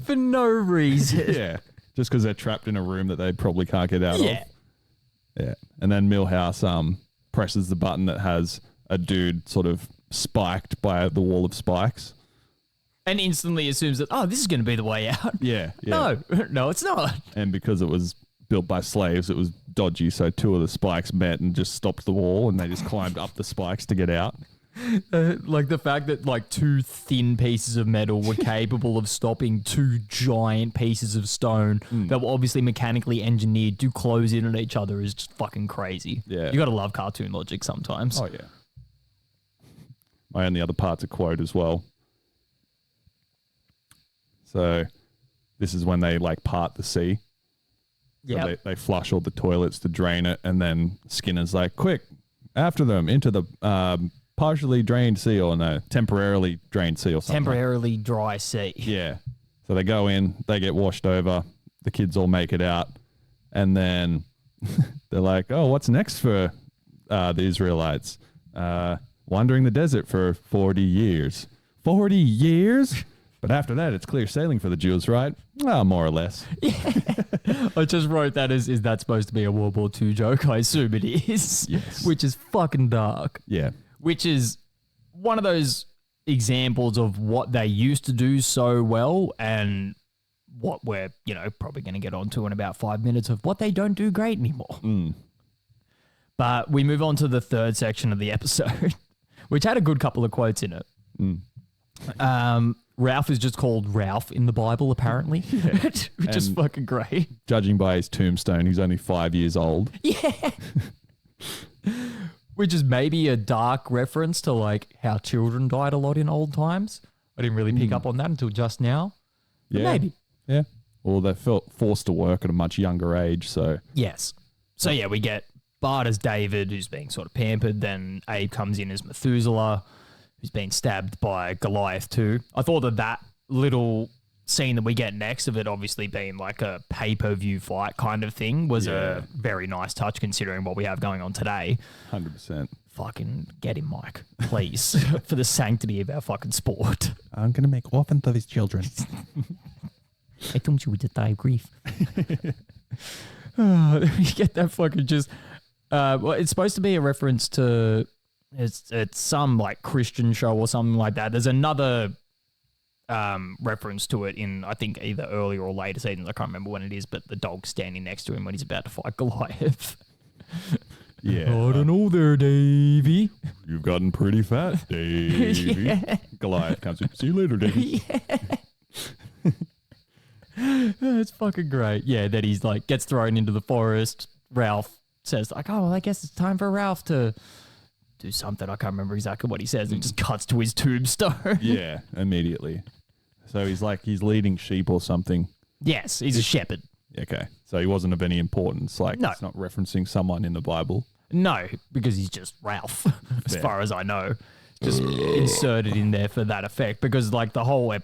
For no reason. Yeah. Just because they're trapped in a room that they probably can't get out Yeah. of. Yeah. And then Milhouse presses the button that has a dude sort of spiked by the wall of spikes. And instantly assumes that, oh, this is going to be the way out. Yeah. No, it's not. And because it was built by slaves, it was dodgy. So 2 of the spikes met and just stopped the wall, and they just climbed up the spikes to get out. Like the fact that like 2 thin pieces of metal were capable of stopping 2 giant pieces of stone that were obviously mechanically engineered to close in on each other is just fucking crazy. Yeah. You got to love cartoon logic sometimes. Oh, yeah. My only other part's a quote as well. So this is when they like part the sea. So Yeah. they flush all the toilets to drain it, and then Skinner's like, "Quick, after them into the partially drained sea, or no, temporarily drained sea or something. Temporarily dry sea. Yeah. So they go in, they get washed over, the kids all make it out, and then they're like, oh, what's next for the Israelites? Wandering the desert for 40 years. 40 years? But after that, it's clear sailing for the Jews, right? Well, more or less. I just wrote that as, is that supposed to be a World War II joke? I assume it is. Yes. Which is fucking dark. Yeah. Which is one of those examples of what they used to do so well and what we're, probably going to get onto in about 5 minutes of what they don't do great anymore. But we move on to the third section of the episode, which had a good couple of quotes in it. Ralph is just called Ralph in the Bible, apparently, which is fucking great. Judging by his tombstone, he's only 5 years old. Yeah. Which is maybe a dark reference to like how children died a lot in old times. I didn't really pick up on that until just now. But maybe. Yeah. Well, they felt forced to work at a much younger age, so. Yes. So yeah, we get Bart as David, who's being sort of pampered. Then Abe comes in as Methuselah, who's been stabbed by Goliath too. I thought that little scene that we get next of it obviously being like a pay-per-view fight kind of thing was a very nice touch considering what we have going on today. 100%. Fucking get him, Mike, please, for the sanctity of our fucking sport. I'm going to make orphans of his children. I thought you would just die of grief. You get that fucking just... well, it's supposed to be a reference to... It's some like Christian show or something like that. There's another reference to it in, I think, either earlier or later seasons. I can't remember when it is, but the dog's standing next to him when he's about to fight Goliath. Yeah. I don't know there, Davey. You've gotten pretty fat, Davey. Yeah. Goliath comes in. See you later, Davey. It's fucking great. Yeah, that he's like gets thrown into the forest. Ralph says like, oh, well, I guess it's time for Ralph to do something. I can't remember exactly what he says. It just cuts to his tombstone. Yeah, immediately. So he's leading sheep or something. Yes, he's a shepherd. Okay. So he wasn't of any importance. Like, No. It's not referencing someone in the Bible. No, because he's just Ralph, as far as I know. Just inserted in there for that effect. Because like the whole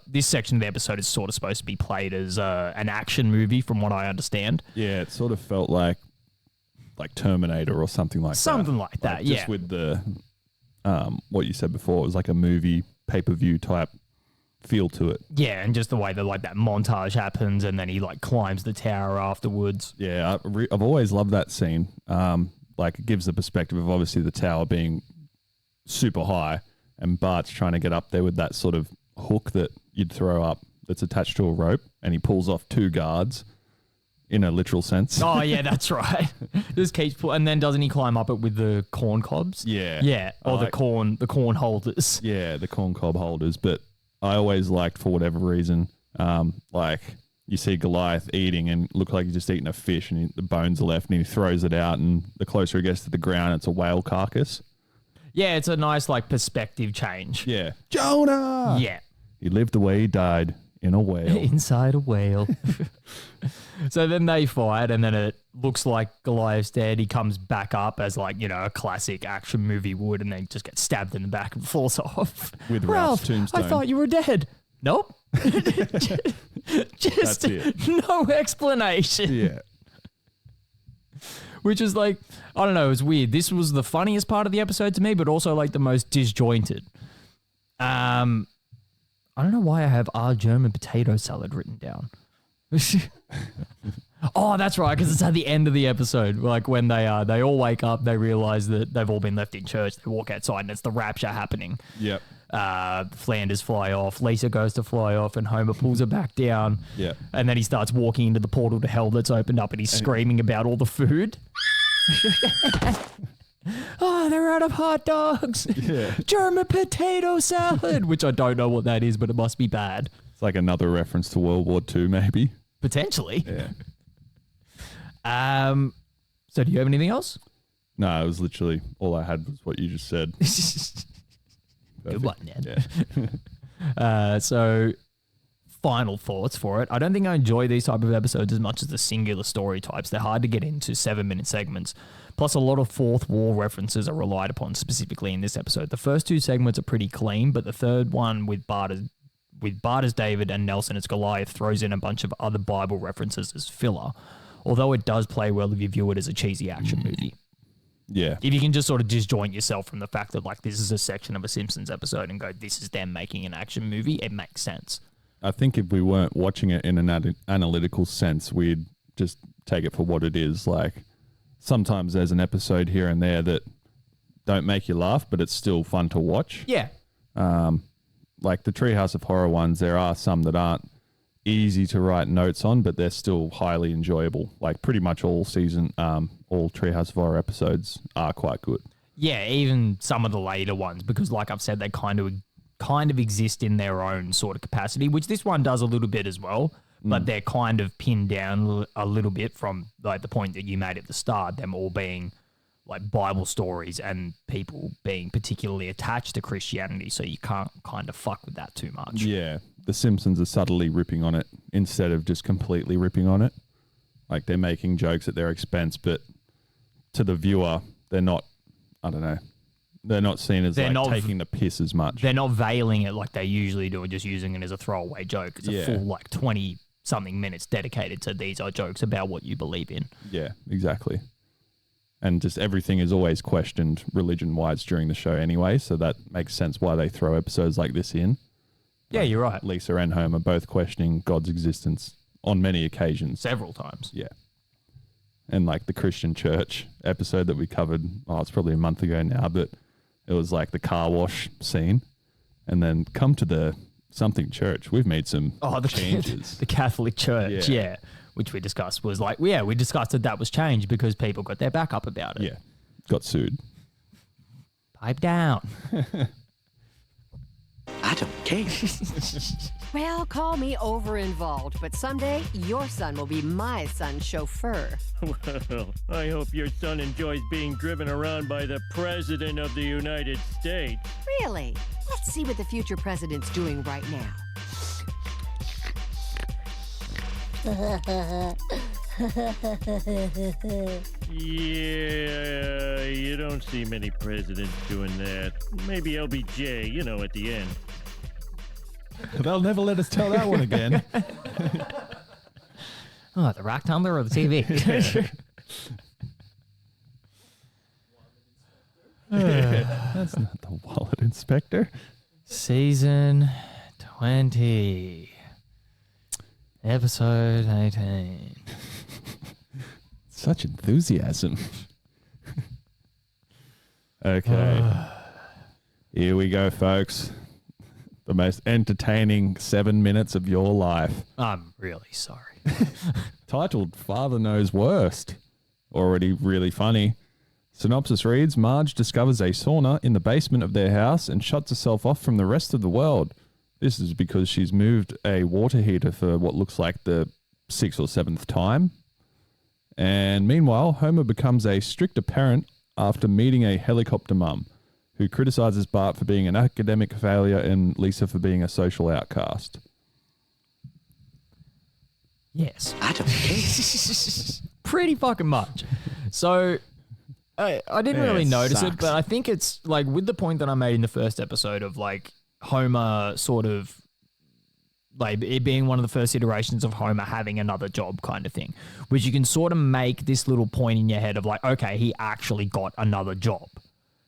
this section of the episode is sort of supposed to be played as an action movie, from what I understand. Yeah, it sort of felt like Terminator or something like that. Something like that, Just with the what you said before, it was like a movie pay-per-view type feel to it. Yeah, and just the way that like that montage happens, and then he like climbs the tower afterwards. Yeah, I've always loved that scene. Like it gives the perspective of obviously the tower being super high, and Bart's trying to get up there with that sort of hook that you'd throw up that's attached to a rope, and he pulls off two guards in a literal sense. Oh yeah, that's right. Just keeps and then doesn't he climb up it with the corn cobs? Yeah. Yeah, or the corn holders. Yeah, the corn cob holders. But I always liked, for whatever reason, like you see Goliath eating and look like he's just eating a fish, and the bones are left, and he throws it out, and the closer he gets to the ground, it's a whale carcass. Yeah, it's a nice like perspective change. Yeah. Jonah! Yeah. He lived the way he died, in a whale. Inside a whale. So then they fight, and then it looks like Goliath's dead. He comes back up as like, a classic action movie would, and then just gets stabbed in the back and falls off. With Ralph's tombstone. I thought you were dead. Nope. Just That's it. no explanation. Yeah. Which is like, I don't know, it was weird. This was the funniest part of the episode to me, but also like the most disjointed. I don't know why I have our German potato salad written down. Oh, that's right, because it's at the end of the episode. Like when they all wake up, they realize that they've all been left in church. They walk outside, and it's the rapture happening. Yep. Flanders fly off. Lisa goes to fly off, and Homer pulls her back down. Yeah. And then he starts walking into the portal to hell that's opened up, and he's screaming about all the food. Oh, they're out of hot dogs. Yeah. German potato salad, which I don't know what that is, but it must be bad. It's like another reference to World War II, maybe. Potentially. Yeah. So do you have anything else? No, it was literally all I had was what you just said. Good one, Ned. Yeah. So final thoughts for it. I don't think I enjoy these type of episodes as much as the singular story types. They're hard to get into 7-minute segments. Plus, a lot of fourth wall references are relied upon specifically in this episode. The first 2 segments are pretty clean, but the third one with Bart as David and Nelson as Goliath throws in a bunch of other Bible references as filler. Although it does play well if you view it as a cheesy action movie. Yeah. If you can just sort of disjoint yourself from the fact that like this is a section of a Simpsons episode and go, this is them making an action movie, it makes sense. I think if we weren't watching it in an analytical sense, we'd just take it for what it is. Like sometimes there's an episode here and there that don't make you laugh, but it's still fun to watch. Yeah. Like the Treehouse of Horror ones, there are some that aren't easy to write notes on, but they're still highly enjoyable. Like pretty much all Treehouse of Horror episodes are quite good. Yeah, even some of the later ones, because like I've said, they kind of exist in their own sort of capacity, which this one does a little bit as well, but they're kind of pinned down a little bit from like the point that you made at the start, them all being like Bible stories and people being particularly attached to Christianity, so you can't kind of fuck with that too much. Yeah, the Simpsons are subtly ripping on it instead of just completely ripping on it. Like they're making jokes at their expense, but to the viewer, they're not, I don't know, they're not seen as taking the piss as much. They're not veiling it like they usually do and just using it as a throwaway joke. It's a full like 20-something minutes dedicated to these are jokes about what you believe in. Yeah, exactly. And just everything is always questioned religion-wise during the show anyway, so that makes sense why they throw episodes like this in. Yeah, you're right. Lisa and Homer both questioning God's existence on many occasions. Several times. Yeah. And like the Christian church episode that we covered, it's probably a month ago now, but it was like the car wash scene. And then come to the something church. We've made some changes. The Catholic Church, yeah. Which we discussed was like, we discussed that was changed because people got their back up about it. Yeah. Got sued. Pipe down. I don't care. Well, call me over-involved, but someday your son will be my son's chauffeur. Well, I hope your son enjoys being driven around by the President of the United States. Really? Let's see what the future president's doing right now. Yeah, you don't see many presidents doing that. Maybe LBJ, at the end. They'll never let us tell that one again. The rack tumbler or the TV? That's not the wallet inspector. Season 20. Episode 18. Such enthusiasm. Okay. Here we go, folks. The most entertaining 7 minutes of your life. I'm really sorry. Titled Father Knows Worst. Already really funny. Synopsis reads, Marge discovers a sauna in the basement of their house and shuts herself off from the rest of the world. This is because she's moved a water heater for what looks like the 6th or 7th time. And meanwhile, Homer becomes a stricter parent after meeting a helicopter mum who criticizes Bart for being an academic failure and Lisa for being a social outcast. Yes. I don't care. Pretty fucking much. So I didn't really notice it, sucks. but I think it's like with the point that I made in the first episode of like Homer sort of like it being one of the first iterations of Homer having another job kind of thing, which you can sort of make this little point in your head of like, okay, he actually got another job.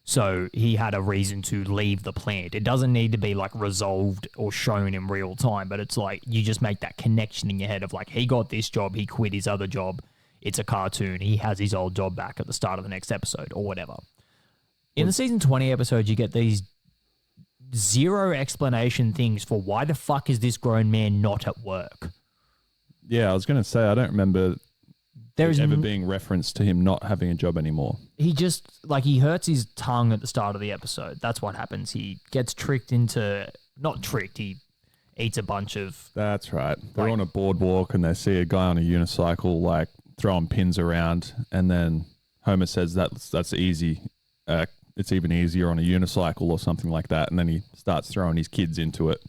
So he had a reason to leave the plant. It doesn't need to be like resolved or shown in real time, but it's like you just make that connection in your head of like, he got this job, he quit his other job. It's a cartoon. He has his old job back at the start of the next episode or whatever. In the season 20 episode, you get these zero explanation things for why the fuck is this grown man not at work? Yeah, I was going to say, I don't remember there is ever being reference to him not having a job anymore. He just, like, he hurts his tongue at the start of the episode. That's what happens. He gets tricked into, not tricked, he eats a bunch of... That's right. They're on a boardwalk and they see a guy on a unicycle, like, throwing pins around, and then Homer says that's easy. It's even easier on a unicycle or something like that, and then he starts throwing his kids into it,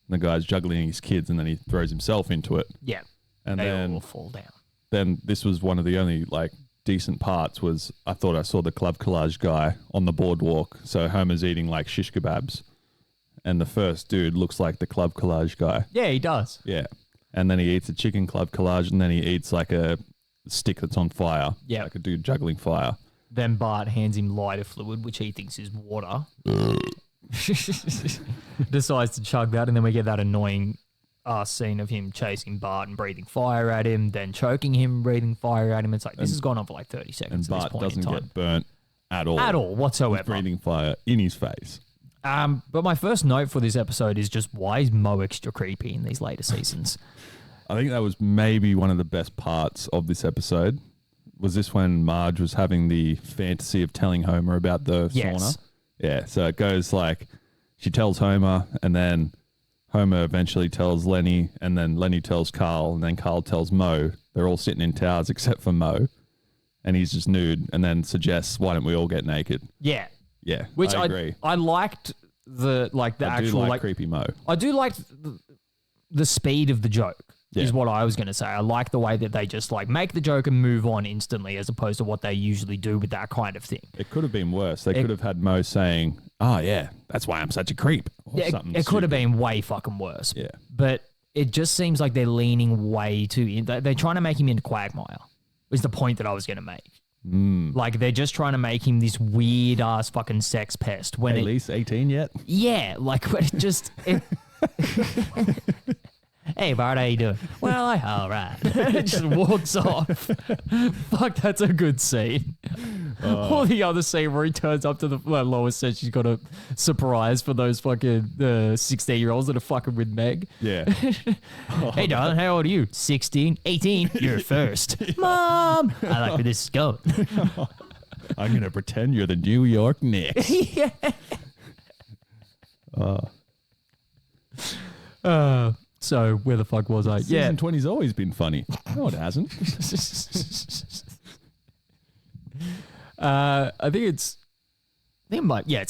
The guy's juggling his kids, and then he throws himself into it. Yeah. And they then all fall down. Then this was one of the only like decent parts. Was I thought I saw the club collage guy on the boardwalk. So Homer's eating like shish kebabs, and the first dude looks like the club collage guy. Yeah, he does. Yeah, and then he eats a chicken club collage, and then he eats like a stick that's on fire. Yeah, like a dude juggling fire. Then Bart hands him lighter fluid, which he thinks is water. Decides to chug that, and then we get that annoying scene of him chasing Bart and breathing fire at him, then choking him, breathing fire at him. It's like, this has gone on for like 30 seconds. And at Bart this point doesn't in time. get burnt at all. At all, whatsoever. He's breathing fire in his face. But my first note for this episode is just, why is Mo extra creepy in these later seasons? I think that was maybe one of the best parts of this episode. Was this when Marge was having the fantasy of telling Homer about the sauna? Yeah, so it goes like, she tells Homer, and then Homer eventually tells Lenny, and then Lenny tells Carl, and then Carl tells Mo. They're all sitting in towers except for Mo, and he's just nude, and then suggests, why don't we all get naked? Yeah. Yeah, Which I agree. I liked the actual do like creepy Mo. I do like the speed of the joke. Yeah. Is what I was going to say. I like the way that they just like make the joke and move on instantly, as opposed to what they usually do with that kind of thing. It could have been worse. They could have had Mo saying, "Oh yeah, that's why I'm such a creep." Or something it could have stupid. been way fucking worse. Yeah. But it just seems like they're leaning way too in. They're trying to make him into Quagmire. Was the point that I was going to make. Like they're just trying to make him this weird ass fucking sex pest. When At least 18 yet? Yeah, like when it just. Hey Bart, how you doing? Well, all right. Just walks off. Fuck, that's a good scene. Or the other scene where he turns up to the Lois says she's got a surprise for those fucking 16-year-olds that are fucking with Meg. Yeah. Hey darling, how old are you? 16, 18. You're first. Mom, I like where this is going. I'm gonna pretend you're the New York Knicks. Yeah. So where the fuck was I? Season 20's always been funny. No, it hasn't. I think it's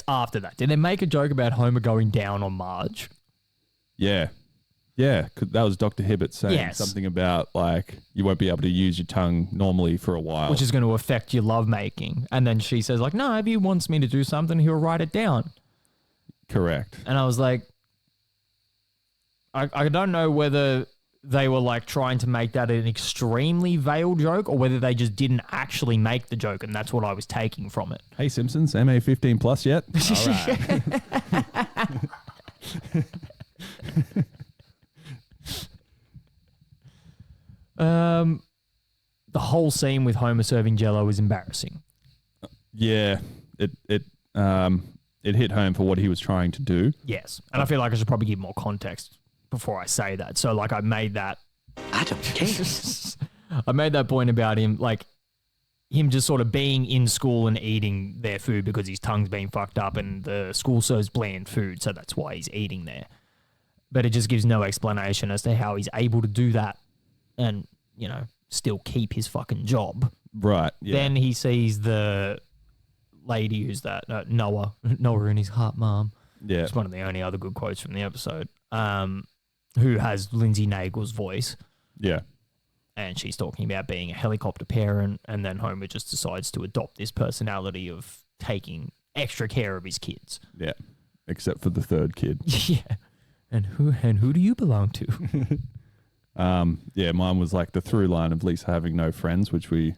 after that. Did they make a joke about Homer going down on Marge? Yeah. Yeah, 'cause that was Dr. Hibbert saying Yes. something about like you won't be able to use your tongue normally for a while. Which is going to affect your lovemaking. And then she says like, no, if he wants me to do something, he'll write it down. Correct. And I was like, I don't know whether they were like trying to make that an extremely veiled joke or whether they just didn't actually make the joke, and that's what I was taking from it. Hey Simpsons, MA 15 plus yet? All right. The whole scene with Homer serving Jell-O is embarrassing. Yeah, it hit home for what he was trying to do. Yes, and I feel like I should probably give more context before I say that. So like I made that. I don't care. I made that point about him, like him just sort of being in school and eating their food because his tongue's been fucked up and the school serves bland food, so that's why he's eating there. But it just gives no explanation as to how he's able to do that and, you know, still keep his fucking job. Right. Yeah. Then he sees the lady who's that, Noah in his heart, mom. Yeah. It's one of the only other good quotes from the episode. Who has Lindsay Nagel's voice. Yeah. And she's talking about being a helicopter parent, and then Homer just decides to adopt this personality of taking extra care of his kids. Yeah. Except for the third kid. Yeah. And who do you belong to? Yeah, mine was like the through line of Lisa having no friends, which we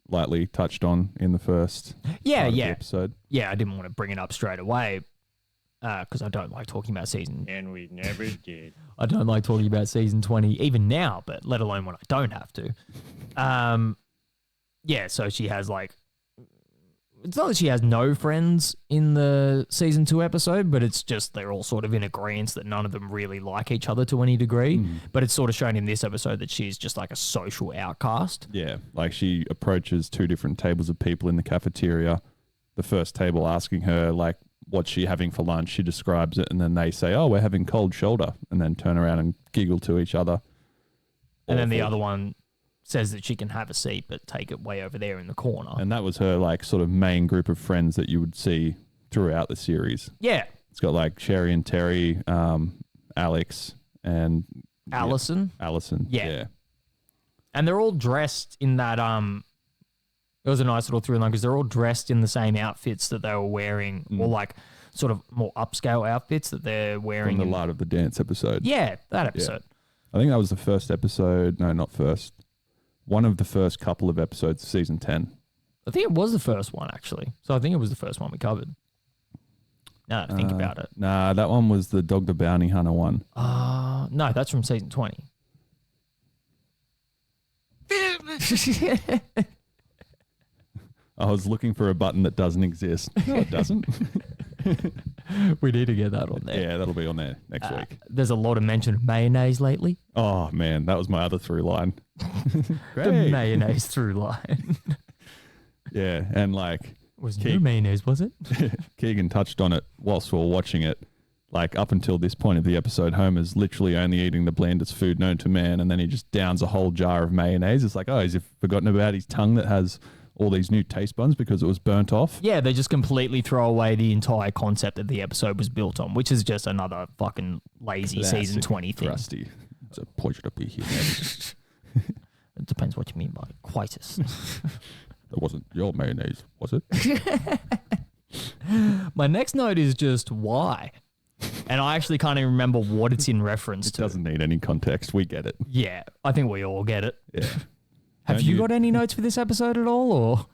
lightly touched on in the first part of the episode. Yeah, I didn't want to bring it up straight away because I don't like talking about season. And we never did. I don't like talking about season 20 even now, but let alone when I don't have to. Yeah, so she has like, it's not that she has no friends in the season 2 episode, but it's just they're all sort of in agreement that none of them really like each other to any degree. But it's sort of shown in this episode that she's just like a social outcast. Yeah, like she approaches 2 different tables of people in the cafeteria. The first table asking her like, what's she having for lunch? She describes it, and then they say, oh, we're having cold shoulder, and then turn around and giggle to each other. And then the Awful. other one says that she can have a seat, but take it way over there in the corner. And that was her like sort of main group of friends that you would see throughout the series. Yeah. It's got like Sherry and Terry, Alex and Allison. Allison. Yeah. And they're all dressed in that it was a nice little through line because they're all dressed in the same outfits that they were wearing, or like sort of more upscale outfits that they're wearing. From the Light of the Dance episode. Yeah, that episode. I think that was the first episode. No, not first. One of the first couple of episodes of season 10. I think it was the first one, actually. So I think it was the first one we covered. Now that I think about it. Nah, that one was the Dog the Bounty Hunter one. No, that's from season 20. I was looking for a button that doesn't exist. No, it doesn't. We need to get that on there. Yeah, that'll be on there next week. There's a lot of mention of mayonnaise lately. Oh, man, that was my other through line. The mayonnaise through line. Yeah, and like... Was no mayonnaise, was it? Keegan touched on it whilst we were watching it. Like, up until this point of the episode, Homer's literally only eating the blandest food known to man, and then he just downs a whole jar of mayonnaise. It's like, oh, he's forgotten about his tongue that has all these new taste buds because it was burnt off. Yeah, they just completely throw away the entire concept that the episode was built on, which is just another fucking lazy season 20 thing. Rusty. It's a pleasure to be here. It depends what you mean by coitus. That wasn't your mayonnaise, was it? My next note is just why. And I actually can't even remember what it's in reference to. It doesn't need any context. We get it. Yeah, I think we all get it. Yeah. Have you got any notes for this episode at all, or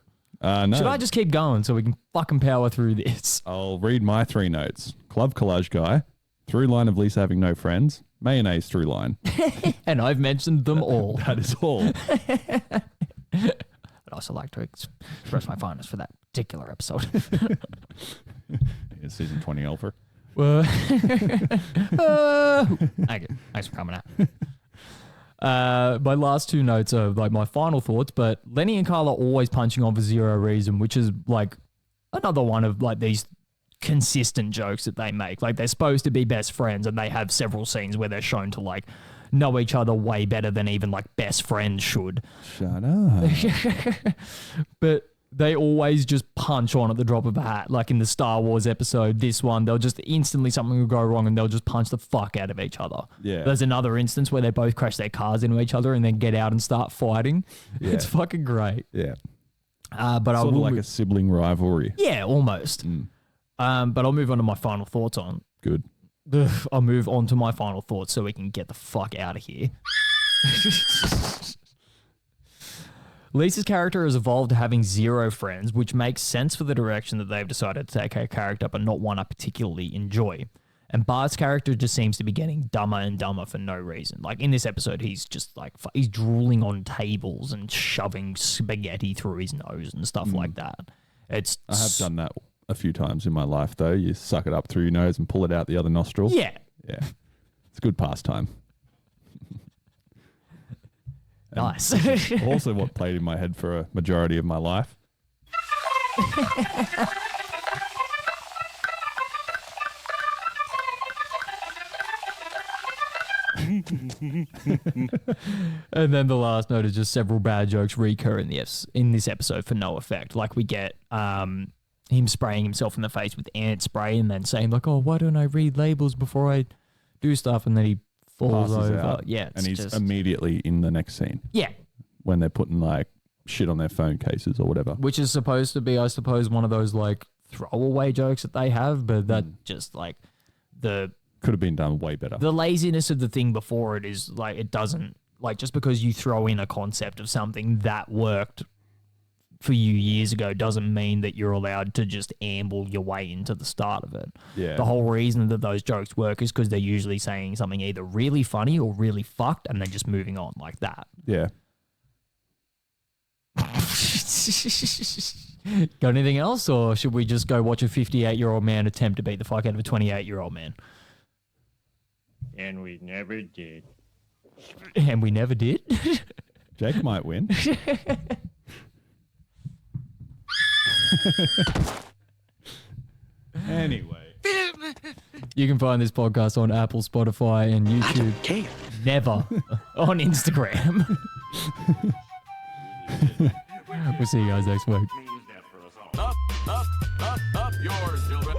no? Should I just keep going so we can fucking power through this? I'll read my 3 notes. Club collage guy, through line of Lisa having no friends, mayonnaise through line. And I've mentioned them all. That is all. I'd also like to express my fondness for that particular episode. Season 20 Alpha. Thank you. Thanks for coming out. My last 2 notes are like my final thoughts, but Lenny and Carl are always punching on for zero reason, which is like another one of like these consistent jokes that they make. Like they're supposed to be best friends, and they have several scenes where they're shown to like know each other way better than even like best friends should. Shut up. But they always just punch on at the drop of a hat. Like in the Star Wars episode, this one, they'll just instantly something will go wrong and they'll just punch the fuck out of each other. Yeah. There's another instance where they both crash their cars into each other and then get out and start fighting. Yeah. It's fucking great. Yeah. But sort of like a sibling rivalry. Yeah, almost. But I'll move on to my final thoughts on. Good. I'll move on to my final thoughts so we can get the fuck out of here. Lisa's character has evolved to having 0 friends, which makes sense for the direction that they've decided to take her character, but not one I particularly enjoy. And Bart's character just seems to be getting dumber and dumber for no reason. Like in this episode, he's just like, he's drooling on tables and shoving spaghetti through his nose and stuff like that. I have done that a few times in my life, though. You suck it up through your nose and pull it out the other nostril. Yeah. Yeah. It's a good pastime. Nice. Also what played in my head for a majority of my life. And then the last note is just several bad jokes recur in this episode for no effect. Like we get him spraying himself in the face with ant spray and then saying like, oh, why don't I read labels before I do stuff? And then he falls over. Out, yeah. And he's just immediately in the next scene. Yeah. When they're putting like shit on their phone cases or whatever. Which is supposed to be, I suppose, one of those like throwaway jokes that they have, but that just like could have been done way better. The laziness of the thing before it is like, it doesn't, like just because you throw in a concept of something that worked for you years ago doesn't mean that you're allowed to just amble your way into the start of it. Yeah. The whole reason that those jokes work is because they're usually saying something either really funny or really fucked and then just moving on like that. Yeah. Got anything else, or should we just go watch a 58-year-old man attempt to beat the fuck out of a 28-year-old man? And we never did. And we never did? Jake might win. Anyway. You can find this podcast on Apple, Spotify, and YouTube. Okay. Never on Instagram. We'll see you guys next week. Means death for us all. Up, yours, children.